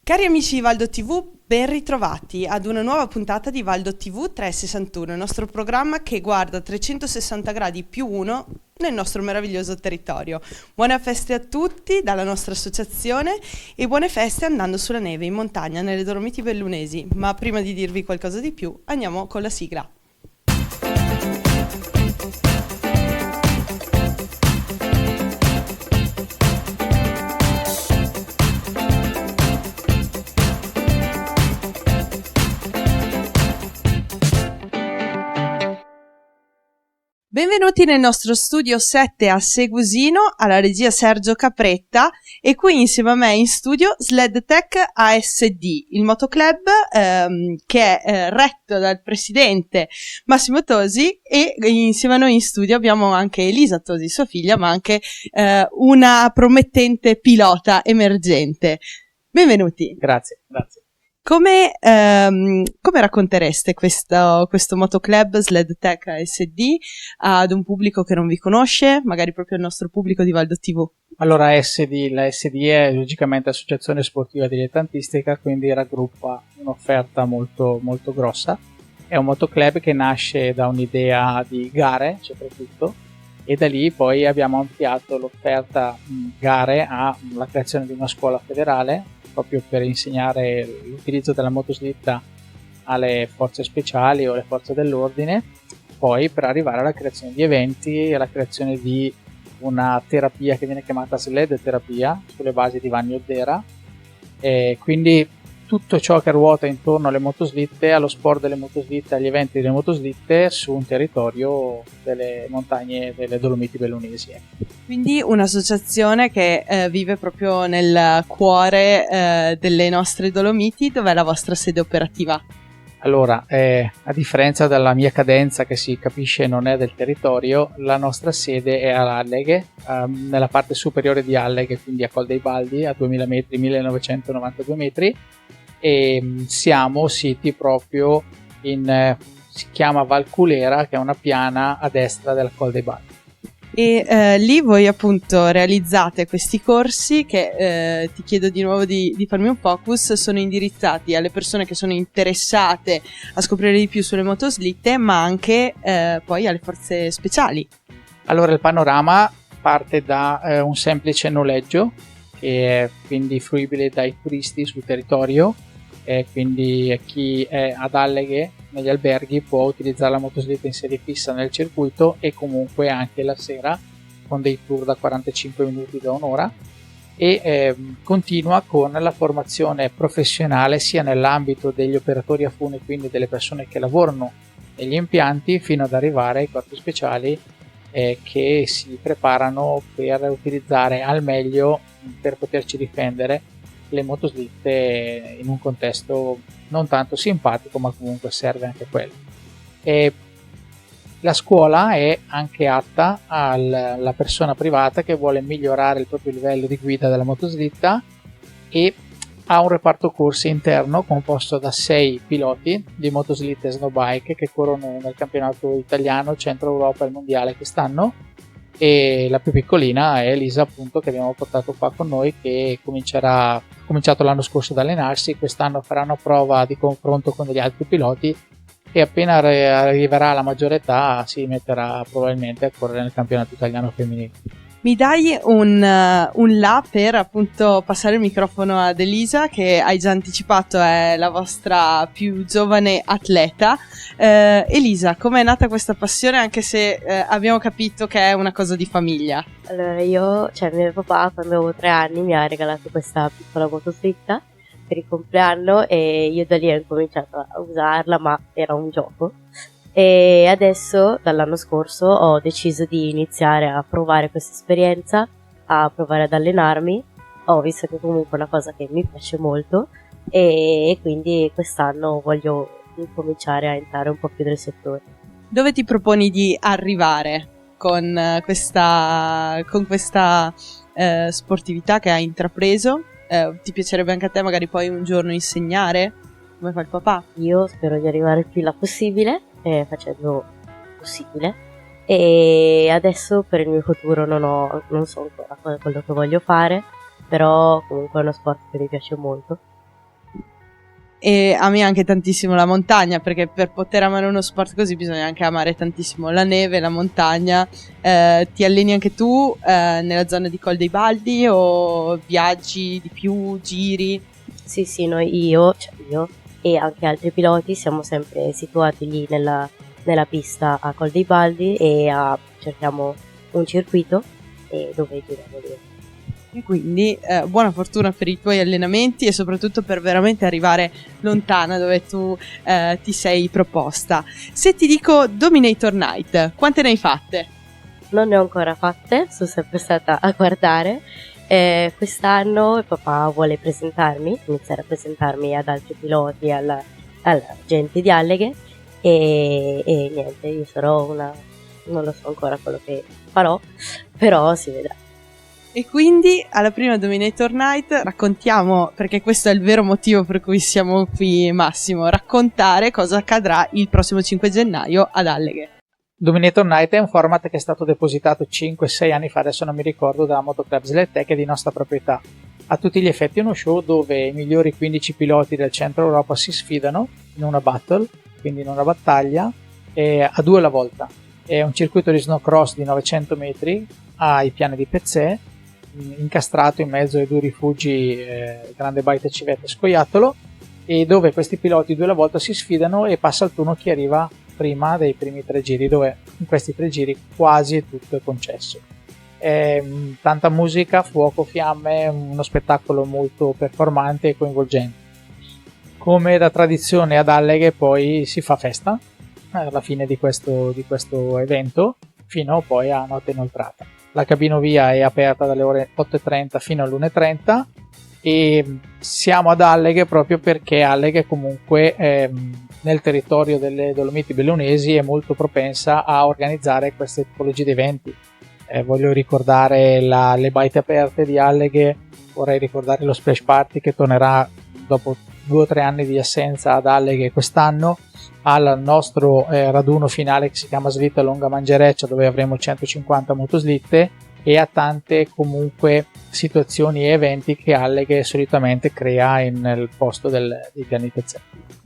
Cari amici di Valdo TV, ben ritrovati ad una nuova puntata di Valdo TV 361, il nostro programma che guarda a 360 gradi più uno nel nostro meraviglioso territorio. Buone feste a tutti dalla nostra associazione e buone feste andando sulla neve in montagna nelle Dolomiti Bellunesi. Ma prima di dirvi qualcosa di più, andiamo con la sigla. Benvenuti nel nostro studio 7 a Segusino, alla regia Sergio Capretta, e qui insieme a me in studio SledTech ASD, il motoclub che è retto dal presidente Massimo Tosi, e insieme a noi in studio abbiamo anche Elisa Tosi, sua figlia, ma anche una promettente pilota emergente. Benvenuti. Grazie. Come raccontereste questo motoclub SledTech ASD ad un pubblico che non vi conosce, magari proprio il nostro pubblico di Valdo TV? Allora, la SD è logicamente Associazione Sportiva Dilettantistica, quindi raggruppa un'offerta molto, molto grossa. È un motoclub che nasce da un'idea di gare, soprattutto, e da lì poi abbiamo ampliato l'offerta gare alla creazione di una scuola federale, proprio per insegnare l'utilizzo della motoslitta alle forze speciali o alle forze dell'ordine, poi per arrivare alla creazione di eventi e alla creazione di una terapia che viene chiamata sled terapia sulle basi di Vanni Oddera, e quindi tutto ciò che ruota intorno alle motoslitte, allo sport delle motoslitte, agli eventi delle motoslitte su un territorio delle montagne delle Dolomiti Bellunesi. Quindi un'associazione che vive proprio nel cuore delle nostre Dolomiti. Dov'è la vostra sede operativa? Allora, a differenza della mia cadenza, che si capisce non è del territorio, la nostra sede è a Alleghe, nella parte superiore di Alleghe, quindi a Col dei Baldi, a 2000 metri, 1992 metri, e siamo siti proprio si chiama Val Culera, che è una piana a destra della Col dei Baldi. E lì voi appunto realizzate questi corsi che ti chiedo di nuovo di farmi un focus. Sono indirizzati alle persone che sono interessate a scoprire di più sulle motoslitte, ma anche poi alle forze speciali. Allora, il panorama parte da un semplice noleggio, che è quindi fruibile dai turisti sul territorio, e quindi chi è ad Alleghe negli alberghi può utilizzare la motoslitta in serie fissa nel circuito, e comunque anche la sera con dei tour da 45 minuti da un'ora, e continua con la formazione professionale sia nell'ambito degli operatori a fune, quindi delle persone che lavorano negli impianti, fino ad arrivare ai corpi speciali che si preparano per utilizzare al meglio, per poterci difendere, le motoslitte in un contesto non tanto simpatico, ma comunque serve anche quello. E la scuola è anche atta alla persona privata che vuole migliorare il proprio livello di guida della motoslitta, e ha un reparto corsi interno composto da 6 piloti di motoslitte e snowbike che corrono nel campionato italiano, centro Europa e mondiale quest'anno. E la più piccolina è Elisa, appunto, che abbiamo portato qua con noi, che ha cominciato l'anno scorso ad allenarsi. Quest'anno farà una prova di confronto con degli altri piloti, e appena arriverà alla maggiore età si metterà probabilmente a correre nel campionato italiano femminile. Mi dai un là per appunto passare il microfono ad Elisa, che hai già anticipato è la vostra più giovane atleta. Elisa, com'è nata questa passione, anche se abbiamo capito che è una cosa di famiglia? Allora mio papà quando avevo 3 anni mi ha regalato questa piccola motoslitta per il compleanno, e io da lì ho cominciato a usarla, ma era un gioco. E adesso dall'anno scorso ho deciso di iniziare a provare questa esperienza, a provare ad allenarmi. Ho visto che comunque è una cosa che mi piace molto, e quindi quest'anno voglio cominciare a entrare un po' più nel settore. Dove ti proponi di arrivare con questa sportività che hai intrapreso? Ti piacerebbe anche a te magari poi un giorno insegnare, come fa il papà? Io spero di arrivare il più là possibile, facendo il possibile, e adesso per il mio futuro non so ancora quello che voglio fare, però comunque è uno sport che mi piace molto, e ami anche tantissimo la montagna, perché per poter amare uno sport così bisogna anche amare tantissimo la neve, la montagna. Ti alleni anche tu nella zona di Col dei Baldi o viaggi di più, giri? Sì, io e anche altri piloti siamo sempre situati lì nella pista a Col dei Baldi e cerchiamo un circuito dove giriamo lì. E quindi buona fortuna per i tuoi allenamenti e soprattutto per veramente arrivare lontana dove tu ti sei proposta. Se ti dico Dominator Night, quante ne hai fatte? Non ne ho ancora fatte, sono sempre stata a guardare. Quest'anno papà vuole iniziare a presentarmi ad altri piloti, alla gente di Alleghe e niente, io sarò non lo so ancora quello che farò, però si vedrà. E quindi alla prima Dominator Night raccontiamo, perché questo è il vero motivo per cui siamo qui, Massimo, raccontare cosa accadrà il prossimo 5 gennaio ad Alleghe. Dominator Night è un format che è stato depositato 5-6 anni fa, adesso non mi ricordo, dalla Motoclub Sledtech, è di nostra proprietà. A tutti gli effetti è uno show dove i migliori 15 piloti del centro Europa si sfidano in una battle, quindi in una battaglia, a due alla volta. È un circuito di snowcross di 900 metri ai piani di Pezzè, incastrato in mezzo ai due rifugi Grande Baita Civetta e Scoiattolo, e dove questi piloti due alla volta si sfidano e passa il turno chi arriva prima dei primi 3 giri, dove in questi 3 giri quasi tutto è concesso. Tanta musica, fuoco, fiamme, uno spettacolo molto performante e coinvolgente. Come da tradizione ad Alleghe poi si fa festa alla fine di questo evento fino poi a notte inoltrata. La cabinovia è aperta dalle ore 8:30 fino alle 1:30 e siamo ad Alleghe proprio perché Alleghe comunque nel territorio delle Dolomiti Bellunesi è molto propensa a organizzare queste tipologie di eventi. Voglio ricordare le baite aperte di Alleghe, vorrei ricordare lo Splash Party che tornerà dopo 2 o 3 anni di assenza ad Alleghe quest'anno, al nostro raduno finale che si chiama Slitta Longa Mangereccia, dove avremo 150 motoslitte, e a tante comunque situazioni e eventi che Alleghe solitamente crea nel posto dei piani Pezzè.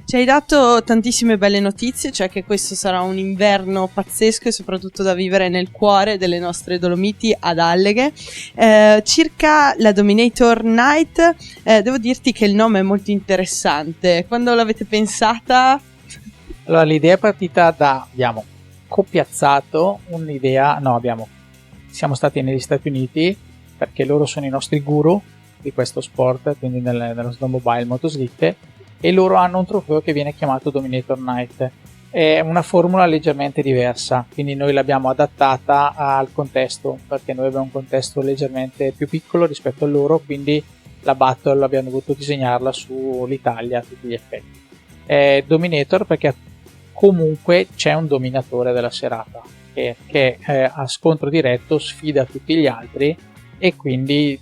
Ci hai dato tantissime belle notizie, cioè che questo sarà un inverno pazzesco e soprattutto da vivere nel cuore delle nostre Dolomiti ad Alleghe. Circa la Dominator Night, devo dirti che il nome è molto interessante. Quando l'avete pensata? Allora, l'idea è partita abbiamo copiazzato un'idea, siamo stati negli Stati Uniti perché loro sono i nostri guru di questo sport, quindi nello snowmobile motoslitte, e loro hanno un trofeo che viene chiamato Dominator Night. È una formula leggermente diversa, quindi noi l'abbiamo adattata al contesto, perché noi abbiamo un contesto leggermente più piccolo rispetto a loro, quindi la battle abbiamo dovuto disegnarla sull'Italia a tutti gli effetti. Dominator perché comunque c'è un dominatore della serata che a scontro diretto sfida tutti gli altri e quindi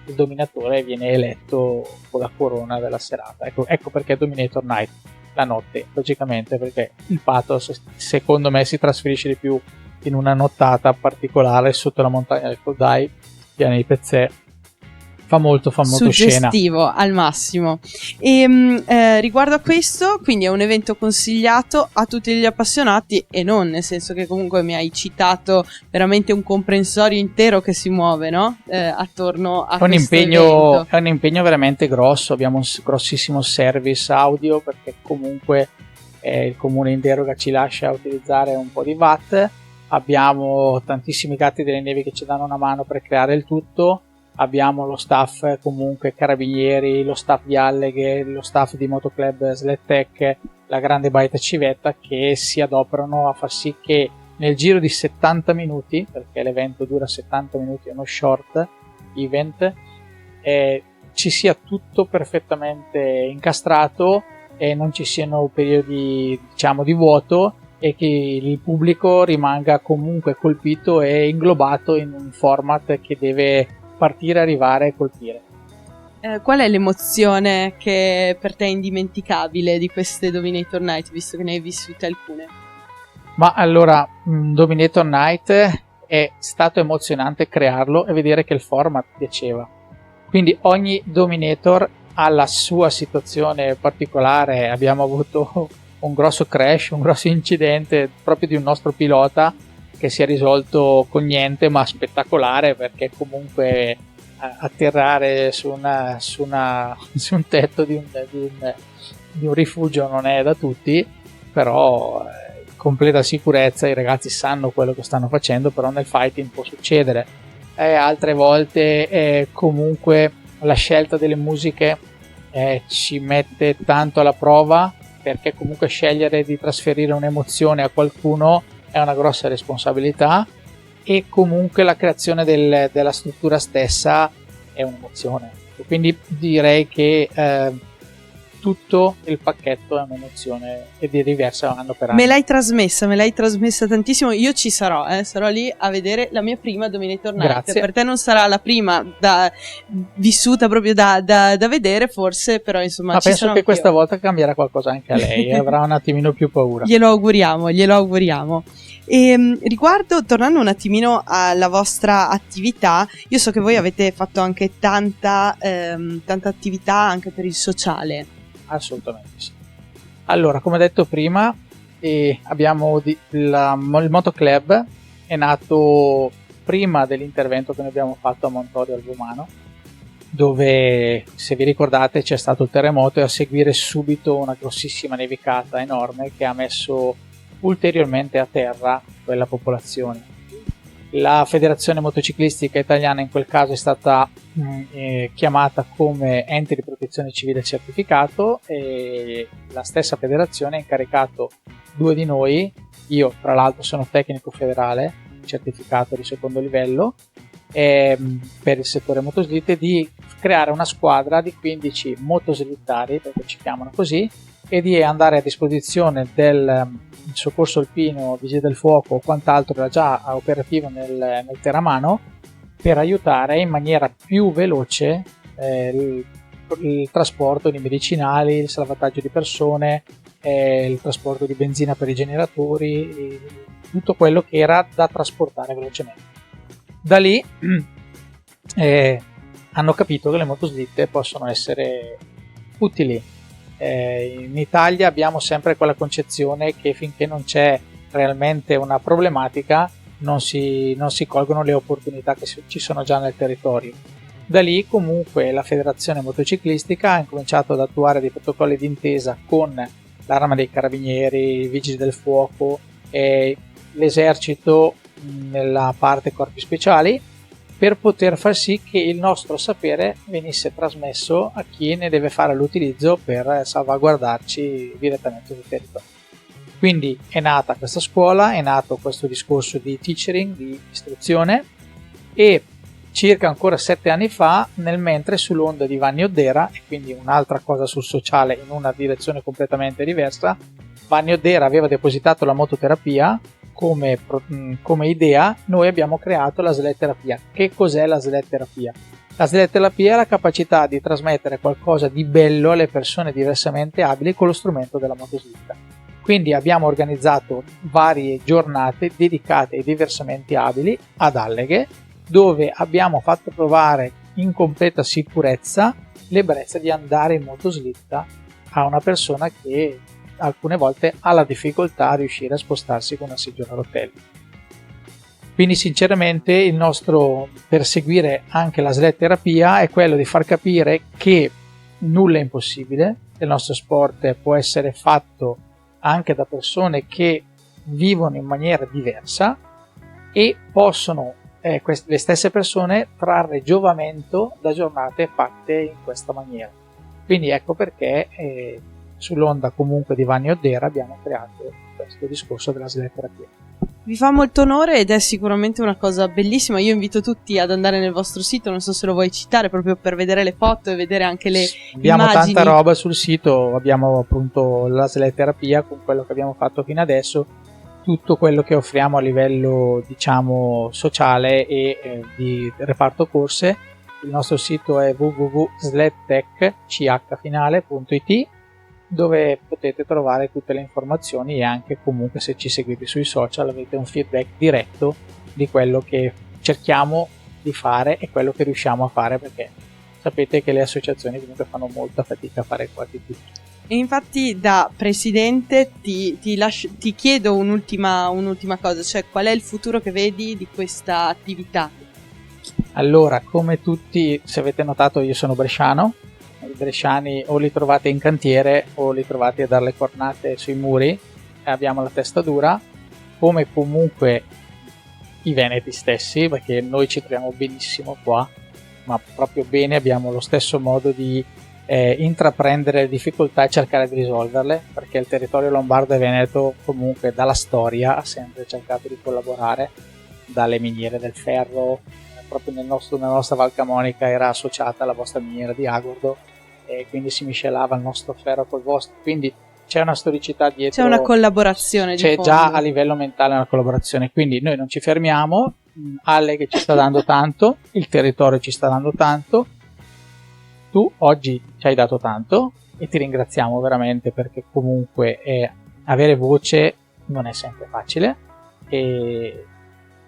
il dominatore viene eletto con la corona della serata. Ecco perché Dominator Night, la notte, logicamente, perché il pathos secondo me si trasferisce di più in una nottata particolare sotto la montagna del Coldai, piani di Pezzè. Fa molto suggestivo scena. Al massimo. E riguardo a questo, quindi è un evento consigliato a tutti gli appassionati e non, nel senso che comunque mi hai citato veramente un comprensorio intero che si muove, no? Attorno a questo evento. È un impegno veramente grosso, abbiamo un grossissimo service audio perché comunque il comune in deroga ci lascia utilizzare un po' di watt, abbiamo tantissimi gatti delle nevi che ci danno una mano per creare il tutto. Abbiamo lo staff comunque carabinieri, lo staff di Alleghe, lo staff di Motoclub Sledtech, la Grande Baita Civetta che si adoperano a far sì che nel giro di 70 minuti, perché l'evento dura 70 minuti, è uno short event, ci sia tutto perfettamente incastrato e non ci siano periodi di vuoto e che il pubblico rimanga comunque colpito e inglobato in un format che deve partire, arrivare e colpire. Qual è l'emozione che per te è indimenticabile di queste Dominator Night, visto che ne hai vissute alcune? Ma allora, Dominator Night è stato emozionante crearlo e vedere che il format piaceva. Quindi ogni Dominator alla sua situazione particolare abbiamo avuto un grosso crash, un grosso incidente proprio di un nostro pilota che si è risolto con niente, ma spettacolare, perché comunque atterrare su un tetto di un rifugio non è da tutti, però completa sicurezza, i ragazzi sanno quello che stanno facendo, però nel fighting può succedere. Altre volte comunque la scelta delle musiche ci mette tanto alla prova, perché comunque scegliere di trasferire un'emozione a qualcuno è una grossa responsabilità, e comunque la creazione della struttura stessa è un'emozione, quindi direi che tutto il pacchetto è un'emozione e di diversa anno per anno. Me l'hai trasmessa tantissimo. Io ci sarò lì a vedere la mia prima Dominator Night. Grazie. Per te non sarà la prima vissuta proprio da vedere, forse, però insomma. Ma ci penso sarò che questa volta cambierà qualcosa anche a lei, avrà un attimino più paura. Glielo auguriamo. E tornando un attimino alla vostra attività, io so che voi avete fatto anche tanta attività anche per il sociale. Assolutamente sì. Allora, come detto prima, abbiamo il Motoclub è nato prima dell'intervento che noi abbiamo fatto a Montorio al Vomano, dove, se vi ricordate, c'è stato il terremoto e a seguire subito una grossissima nevicata enorme che ha messo ulteriormente a terra quella popolazione. La Federazione Motociclistica Italiana in quel caso è stata chiamata come ente di protezione civile certificato, e la stessa federazione ha incaricato 2 di noi, io tra l'altro sono tecnico federale certificato di secondo livello per il settore motoslitte, di creare una squadra di 15 motoslittari, perché ci chiamano così, e di andare a disposizione del soccorso alpino, vigili del fuoco o quant'altro era già operativo nel Teramano, per aiutare in maniera più veloce il trasporto di medicinali, il salvataggio di persone, il trasporto di benzina per i generatori, tutto quello che era da trasportare velocemente. Da lì hanno capito che le motoslitte possono essere utili. In Italia abbiamo sempre quella concezione che finché non c'è realmente una problematica non si colgono le opportunità che ci sono già nel territorio. Da lì comunque la Federazione Motociclistica ha incominciato ad attuare dei protocolli d'intesa con l'Arma dei Carabinieri, i Vigili del Fuoco e l'Esercito nella parte Corpi Speciali, per poter far sì che il nostro sapere venisse trasmesso a chi ne deve fare l'utilizzo per salvaguardarci direttamente sul territorio. Quindi è nata questa scuola, è nato questo discorso di teaching, di istruzione, e circa ancora 7 anni fa, nel mentre sull'onda di Vanni Oddera, e quindi un'altra cosa sul sociale in una direzione completamente diversa, Vanni Oddera aveva depositato la mototerapia come idea, noi abbiamo creato la sled terapia. Che cos'è la sled terapia? La sled terapia è la capacità di trasmettere qualcosa di bello alle persone diversamente abili con lo strumento della motoslitta. Quindi abbiamo organizzato varie giornate dedicate ai diversamente abili ad Alleghe, dove abbiamo fatto provare in completa sicurezza l'ebbrezza di andare in motoslitta a una persona che alcune volte ha la difficoltà a riuscire a spostarsi con una seggiola a rotelle. Quindi sinceramente il nostro perseguire anche la sled terapia è quello di far capire che nulla è impossibile, il nostro sport può essere fatto anche da persone che vivono in maniera diversa e possono le stesse persone trarre giovamento da giornate fatte in questa maniera. Quindi ecco perché sull'onda comunque di Vanni Oddera abbiamo creato questo discorso della sled terapia. Vi fa molto onore ed è sicuramente una cosa bellissima. Io invito tutti ad andare nel vostro sito, non so se lo vuoi citare, proprio per vedere le foto e vedere anche le abbiamo immagini. Tanta roba sul sito, abbiamo appunto la sled terapia con quello che abbiamo fatto fino adesso, tutto quello che offriamo a livello diciamo sociale e di reparto corse. Il nostro sito è www.sledtech.it, dove potete trovare tutte le informazioni e anche comunque se ci seguite sui social avete un feedback diretto di quello che cerchiamo di fare e quello che riusciamo a fare, perché sapete che le associazioni comunque fanno molta fatica a fare quasi tutto. E infatti da presidente ti chiedo un'ultima cosa, cioè qual è il futuro che vedi di questa attività? Allora, come tutti, se avete notato, io sono bresciano. I bresciani o li trovate in cantiere o li trovate a dare le cornate sui muri e abbiamo la testa dura, come comunque i veneti stessi, perché noi ci troviamo benissimo qua, ma proprio bene, abbiamo lo stesso modo di intraprendere le difficoltà e cercare di risolverle, perché il territorio lombardo e veneto comunque dalla storia ha sempre cercato di collaborare, dalle miniere del ferro, proprio nella nostra Val Camonica era associata alla vostra miniera di Agordo e quindi si miscelava il nostro ferro col vostro, quindi c'è una storicità dietro, c'è una collaborazione, c'è già a livello mentale una collaborazione, quindi noi non ci fermiamo. Alle che ci sta dando tanto, il territorio ci sta dando tanto, tu oggi ci hai dato tanto e ti ringraziamo veramente, perché comunque avere voce non è sempre facile, e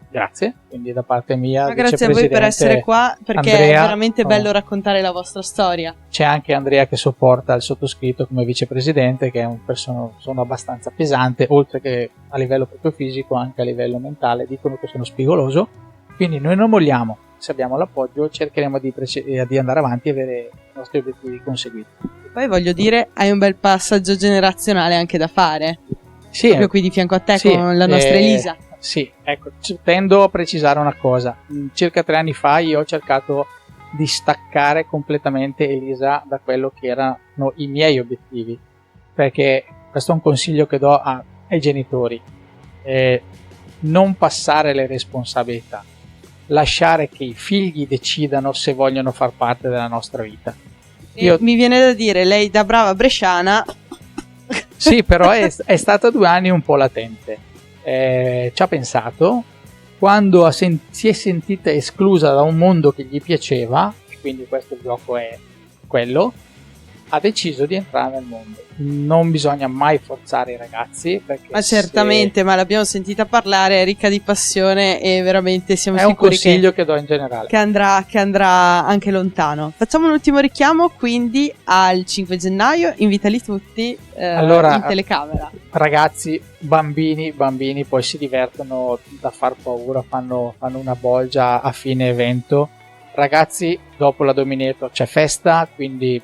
grazie, quindi da parte mia. Grazie a voi per essere qua, perché Andrea, è veramente bello raccontare la vostra storia. C'è anche Andrea che sopporta il sottoscritto come vicepresidente, che è un sono abbastanza pesante, oltre che a livello proprio fisico, anche a livello mentale, dicono che sono spigoloso, quindi noi non molliamo, se abbiamo l'appoggio cercheremo di andare avanti e avere i nostri obiettivi conseguiti. Poi voglio dire, hai un bel passaggio generazionale anche da fare, sì, proprio qui di fianco a te, sì, con la nostra Elisa. Sì, ecco, tendo a precisare una cosa. Circa 3 anni fa io ho cercato di staccare completamente Elisa da quello che erano i miei obiettivi, perché questo è un consiglio che do ai genitori: non passare le responsabilità, lasciare che i figli decidano se vogliono far parte della nostra vita. Mi viene da dire, lei da brava bresciana sì, però è stata 2 anni un po' latente. Ci ha pensato, quando si è sentita esclusa da un mondo che gli piaceva, e quindi questo gioco è quello, ha deciso di entrare nel mondo. Non bisogna mai forzare i ragazzi, perché ma certamente, ma l'abbiamo sentita parlare, è ricca di passione e veramente siamo sicuri è un consiglio che do in generale, che andrà anche lontano. Facciamo un ultimo richiamo quindi al 5 gennaio, invitali tutti in telecamera. Ragazzi, bambini poi si divertono da far paura, fanno una bolgia a fine evento. Ragazzi, dopo la Dominator c'è festa, quindi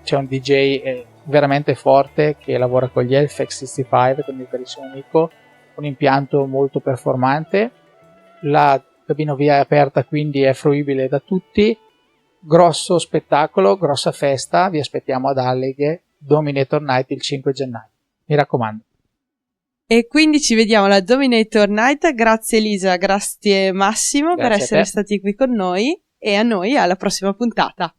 c'è un DJ veramente forte che lavora con gli Elfex 65, con il carissimo amico, un impianto molto performante. La cabina via è aperta, quindi è fruibile da tutti. Grosso spettacolo, grossa festa, vi aspettiamo ad Alleghe, Dominator Night il 5 gennaio, mi raccomando. E quindi ci vediamo alla Dominator Night. Grazie Elisa, grazie Massimo, per essere stati qui con noi, e a noi alla prossima puntata.